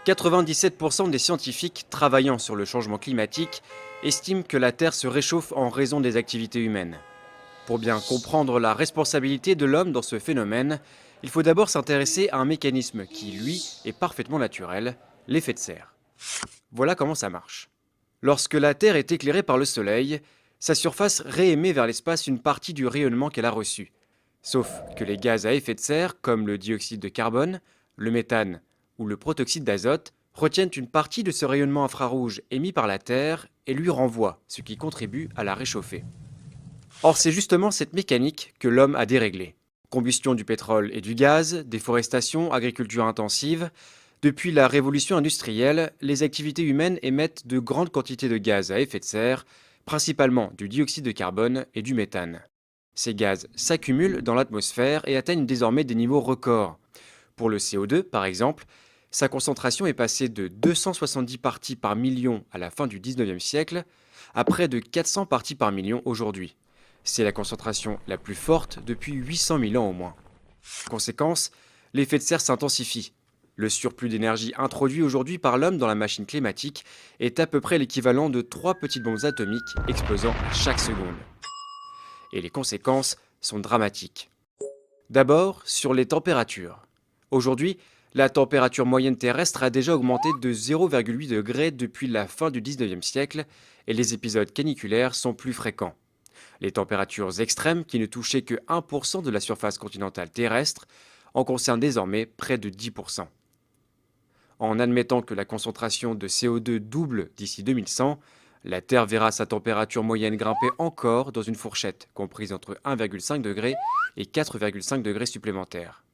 97% des scientifiques travaillant sur le changement climatique estiment que la Terre se réchauffe en raison des activités humaines. Pour bien comprendre la responsabilité de l'homme dans ce phénomène, il faut d'abord s'intéresser à un mécanisme qui, lui, est parfaitement naturel, l'effet de serre. Voilà comment ça marche. Lorsque la Terre est éclairée par le Soleil, sa surface réémet vers l'espace une partie du rayonnement qu'elle a reçu. Sauf que les gaz à effet de serre, comme le dioxyde de carbone, le méthane ou le protoxyde d'azote, retiennent une partie de ce rayonnement infrarouge émis par la Terre et lui renvoient, ce qui contribue à la réchauffer. Or, c'est justement cette mécanique que l'homme a déréglée. Combustion du pétrole et du gaz, déforestation, agriculture intensive. Depuis la révolution industrielle, les activités humaines émettent de grandes quantités de gaz à effet de serre, principalement du dioxyde de carbone et du méthane. Ces gaz s'accumulent dans l'atmosphère et atteignent désormais des niveaux records. Pour le CO2, par exemple, sa concentration est passée de 270 parties par million à la fin du 19e siècle à près de 400 parties par million aujourd'hui. C'est la concentration la plus forte depuis 800 000 ans au moins. Conséquence, l'effet de serre s'intensifie. Le surplus d'énergie introduit aujourd'hui par l'homme dans la machine climatique est à peu près l'équivalent de 3 petites bombes atomiques explosant à chaque seconde. Et les conséquences sont dramatiques. D'abord, sur les températures. Aujourd'hui, la température moyenne terrestre a déjà augmenté de 0,8 degrés depuis la fin du 19e siècle et les épisodes caniculaires sont plus fréquents. Les températures extrêmes, qui ne touchaient que 1% de la surface continentale terrestre, en concernent désormais près de 10%. En admettant que la concentration de CO2 double d'ici 2100, la Terre verra sa température moyenne grimper encore dans une fourchette comprise entre 1,5 degré et 4,5 degrés supplémentaires.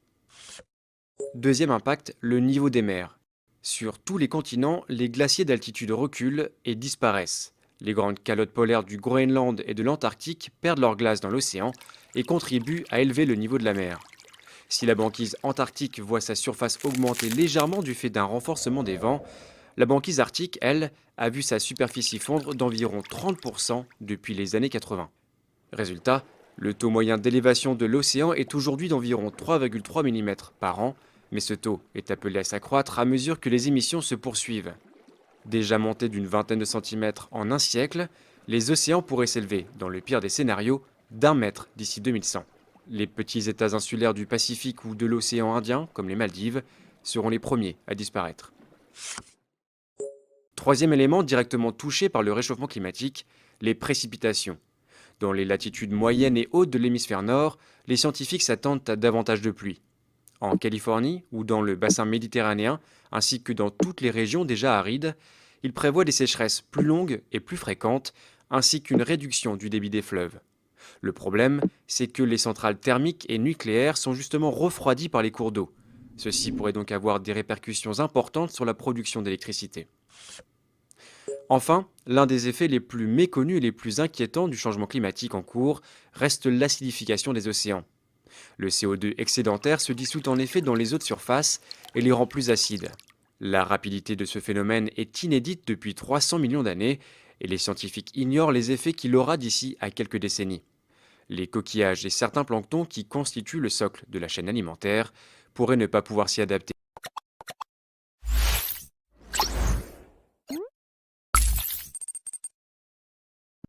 Deuxième impact, le niveau des mers. Sur tous les continents, les glaciers d'altitude reculent et disparaissent. Les grandes calottes polaires du Groenland et de l'Antarctique perdent leur glace dans l'océan et contribuent à élever le niveau de la mer. Si la banquise antarctique voit sa surface augmenter légèrement du fait d'un renforcement des vents, la banquise arctique, elle, a vu sa superficie fondre d'environ 30% depuis les années 80. Résultat, le taux moyen d'élévation de l'océan est aujourd'hui d'environ 3,3 mm par an, mais ce taux est appelé à s'accroître à mesure que les émissions se poursuivent. Déjà montés d'une vingtaine de centimètres en un siècle, les océans pourraient s'élever, dans le pire des scénarios, d'1 mètre d'ici 2100. Les petits États insulaires du Pacifique ou de l'océan Indien, comme les Maldives, seront les premiers à disparaître. Troisième élément directement touché par le réchauffement climatique, les précipitations. Dans les latitudes moyennes et hautes de l'hémisphère nord, les scientifiques s'attendent à davantage de pluie. En Californie ou dans le bassin méditerranéen, ainsi que dans toutes les régions déjà arides, ils prévoient des sécheresses plus longues et plus fréquentes, ainsi qu'une réduction du débit des fleuves. Le problème, c'est que les centrales thermiques et nucléaires sont justement refroidies par les cours d'eau. Ceci pourrait donc avoir des répercussions importantes sur la production d'électricité. Enfin, l'un des effets les plus méconnus et les plus inquiétants du changement climatique en cours reste l'acidification des océans. Le CO2 excédentaire se dissout en effet dans les eaux de surface et les rend plus acides. La rapidité de ce phénomène est inédite depuis 300 millions d'années et les scientifiques ignorent les effets qu'il aura d'ici à quelques décennies. Les coquillages et certains planctons qui constituent le socle de la chaîne alimentaire pourraient ne pas pouvoir s'y adapter.